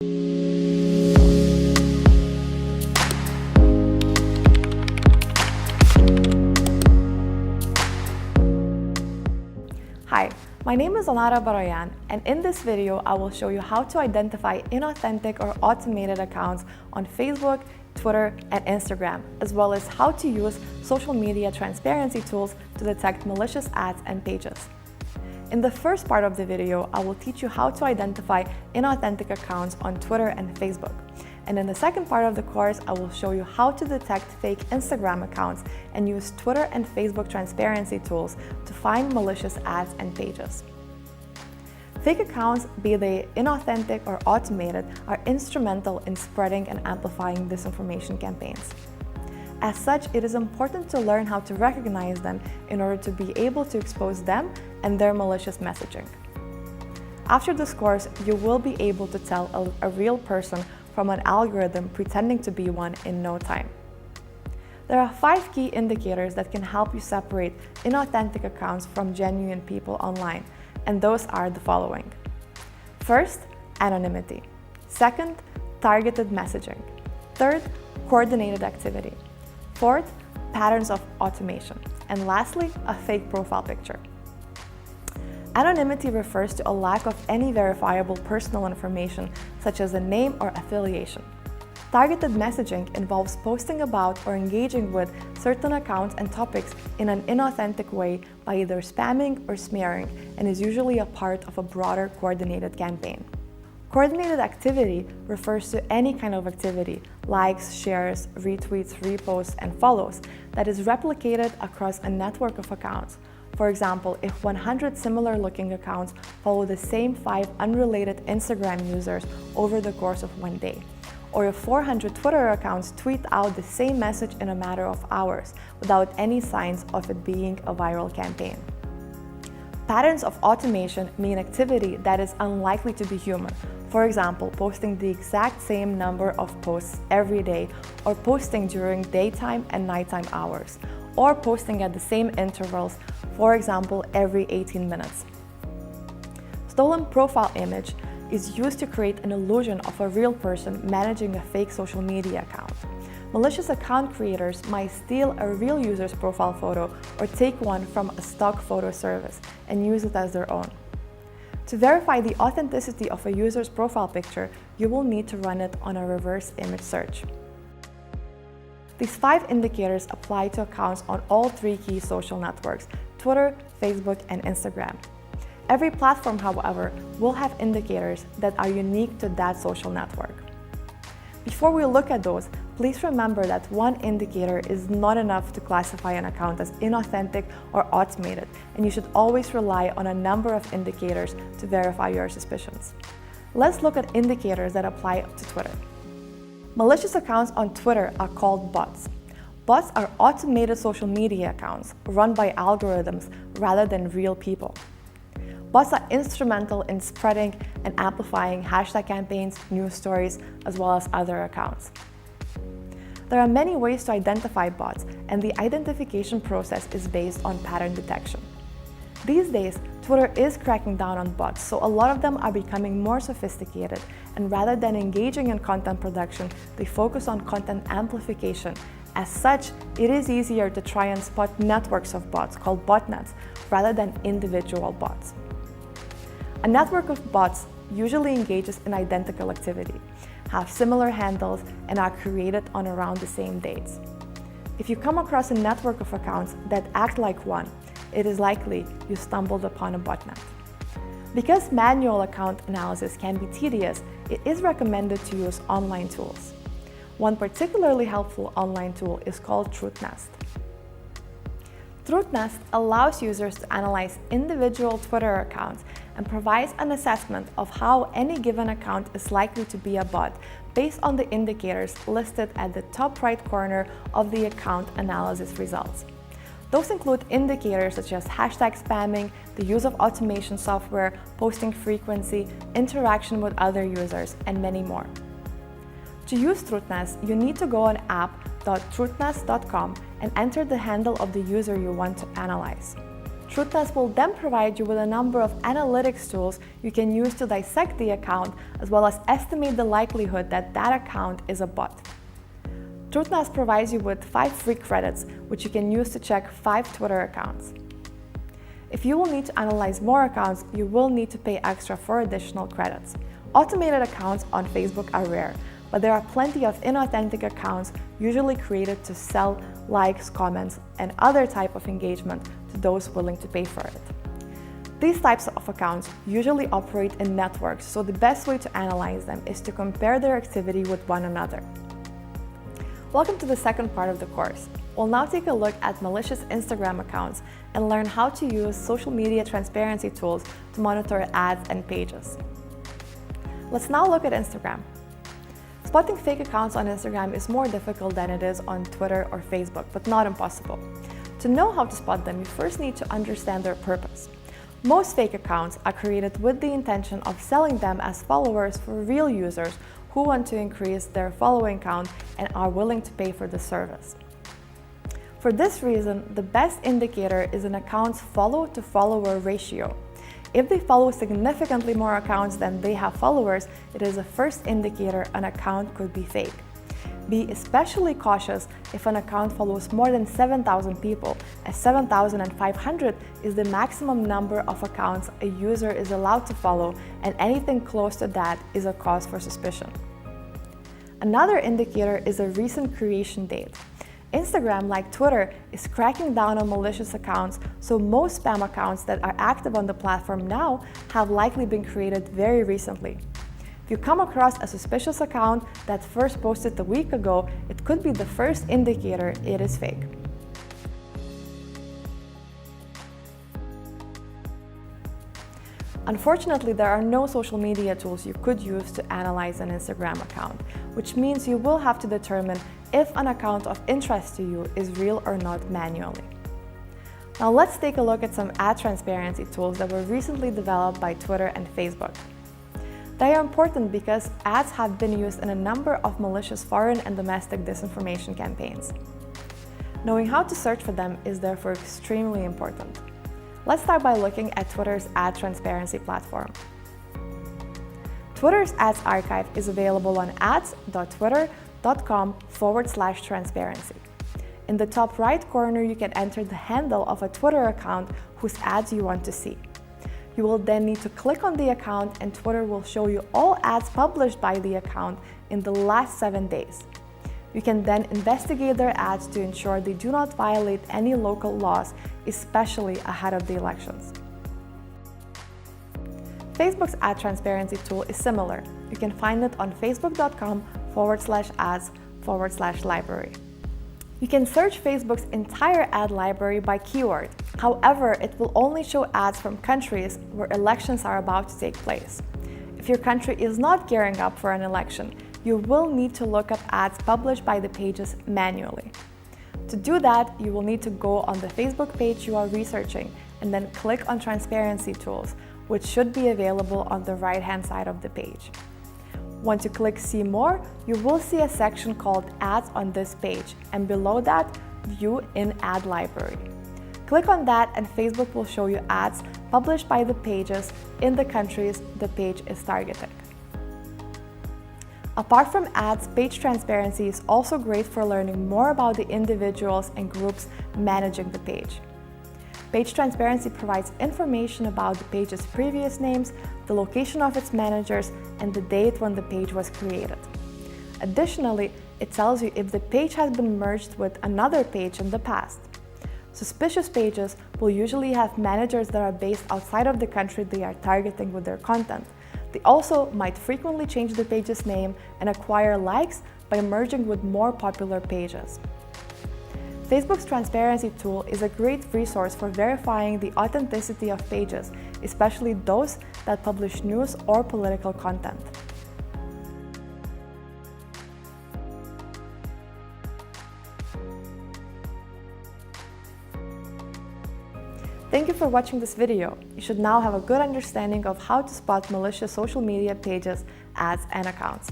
Hi, my name is Zlonamjerni, and in this video I will show you how to identify inauthentic or automated accounts on Facebook, Twitter, and Instagram, as well as how to use social media transparency tools to detect malicious ads and pages. In the first part of the video, I will teach you how to identify inauthentic accounts on Twitter and Facebook. And in the second part of the course, I will show you how to detect fake Instagram accounts and use Twitter and Facebook transparency tools to find malicious ads and pages. Fake accounts, be they inauthentic or automated, are instrumental in spreading and amplifying disinformation campaigns. As such, it is important to learn how to recognize them in order to be able to expose them and their malicious messaging. After this course, you will be able to tell a real person from an algorithm pretending to be one in no time. There are 5 key indicators that can help you separate inauthentic accounts from genuine people online, and those are the following. First, anonymity. Second, targeted messaging. Third, coordinated activity. Fourth, patterns of automation. And lastly, a fake profile picture. Anonymity refers to a lack of any verifiable personal information, such as a name or affiliation. Targeted messaging involves posting about or engaging with certain accounts and topics in an inauthentic way by either spamming or smearing, and is usually a part of a broader coordinated campaign. Coordinated activity refers to any kind of activity, likes, shares, retweets, reposts, and follows, that is replicated across a network of accounts. For example, if 100 similar-looking accounts follow the same 5 unrelated Instagram users over the course of one day, or if 400 Twitter accounts tweet out the same message in a matter of hours without any signs of it being a viral campaign. Patterns of automation mean activity that is unlikely to be human. For example, posting the exact same number of posts every day, or posting during daytime and nighttime hours, or posting at the same intervals, for example, every 18 minutes. Stolen profile image is used to create an illusion of a real person managing a fake social media account. Malicious account creators might steal a real user's profile photo or take one from a stock photo service and use it as their own. To verify the authenticity of a user's profile picture, you will need to run it on a reverse image search. These 5 indicators apply to accounts on all 3 key social networks: Twitter, Facebook, and Instagram. Every platform, however, will have indicators that are unique to that social network. Before we look at those, please remember that one indicator is not enough to classify an account as inauthentic or automated, and you should always rely on a number of indicators to verify your suspicions. Let's look at indicators that apply to Twitter. Malicious accounts on Twitter are called bots. Bots are automated social media accounts run by algorithms rather than real people. Bots are instrumental in spreading and amplifying hashtag campaigns, news stories, as well as other accounts. There are many ways to identify bots, and the identification process is based on pattern detection. These days, Twitter is cracking down on bots, so a lot of them are becoming more sophisticated, and rather than engaging in content production, they focus on content amplification. As such, it is easier to try and spot networks of bots, called botnets, rather than individual bots. A network of bots usually engages in identical activity, have similar handles, and are created on around the same dates. If you come across a network of accounts that act like one, it is likely you stumbled upon a botnet. Because manual account analysis can be tedious, it is recommended to use online tools. One particularly helpful online tool is called TruthNest. TruthNest allows users to analyze individual Twitter accounts and provides an assessment of how any given account is likely to be a bot based on the indicators listed at the top right corner of the account analysis results. Those include indicators such as hashtag spamming, the use of automation software, posting frequency, interaction with other users, and many more. To use TruthNest, you need to go on app.truthnest.com and enter the handle of the user you want to analyze. TruthNest will then provide you with a number of analytics tools you can use to dissect the account, as well as estimate the likelihood that that account is a bot. TruthNest provides you with 5 free credits, which you can use to check 5 Twitter accounts. If you will need to analyze more accounts, you will need to pay extra for additional credits. Automated accounts on Facebook are rare, but there are plenty of inauthentic accounts usually created to sell likes, comments, and other type of engagement to those willing to pay for it. These types of accounts usually operate in networks, so the best way to analyze them is to compare their activity with one another. Welcome to the second part of the course. We'll now take a look at malicious Instagram accounts and learn how to use social media transparency tools to monitor ads and pages. Let's now look at Instagram. Spotting fake accounts on Instagram is more difficult than it is on Twitter or Facebook, but not impossible. To know how to spot them, you first need to understand their purpose. Most fake accounts are created with the intention of selling them as followers for real users who want to increase their following count and are willing to pay for the service. For this reason, the best indicator is an account's follow-to-follower ratio. If they follow significantly more accounts than they have followers, it is a first indicator an account could be fake. Be especially cautious if an account follows more than 7,000 people, as 7,500 is the maximum number of accounts a user is allowed to follow, and anything close to that is a cause for suspicion. Another indicator is a recent creation date. Instagram, like Twitter, is cracking down on malicious accounts, so most spam accounts that are active on the platform now have likely been created very recently. If you come across a suspicious account that first posted a week ago, it could be the first indicator it is fake. Unfortunately, there are no social media tools you could use to analyze an Instagram account, which means you will have to determine if an account of interest to you is real or not manually. Now let's take a look at some ad transparency tools that were recently developed by Twitter and Facebook. They are important because ads have been used in a number of malicious foreign and domestic disinformation campaigns. Knowing how to search for them is therefore extremely important. Let's start by looking at Twitter's ad transparency platform. Twitter's ads archive is available on ads.twitter.com/transparency. In the top right corner, you can enter the handle of a Twitter account whose ads you want to see. You will then need to click on the account, and Twitter will show you all ads published by the account in the last 7 days. You can then investigate their ads to ensure they do not violate any local laws, especially ahead of the elections. Facebook's ad transparency tool is similar. You can find it on facebook.com/ads/library. You can search Facebook's entire ad library by keyword. However, it will only show ads from countries where elections are about to take place. If your country is not gearing up for an election, you will need to look up ads published by the pages manually. To do that, you will need to go on the Facebook page you are researching and then click on Transparency Tools, which should be available on the right-hand side of the page. Once you click See More, you will see a section called Ads on this page, and below that, View in Ad Library. Click on that and Facebook will show you ads published by the pages in the countries the page is targeting. Apart from ads, page transparency is also great for learning more about the individuals and groups managing the page. Page transparency provides information about the page's previous names, the location of its managers, and the date when the page was created. Additionally, it tells you if the page has been merged with another page in the past. Suspicious pages will usually have managers that are based outside of the country they are targeting with their content. They also might frequently change the page's name and acquire likes by merging with more popular pages. Facebook's transparency tool is a great resource for verifying the authenticity of pages, especially those that publish news or political content. Thank you for watching this video. You should now have a good understanding of how to spot malicious social media pages, ads, and accounts.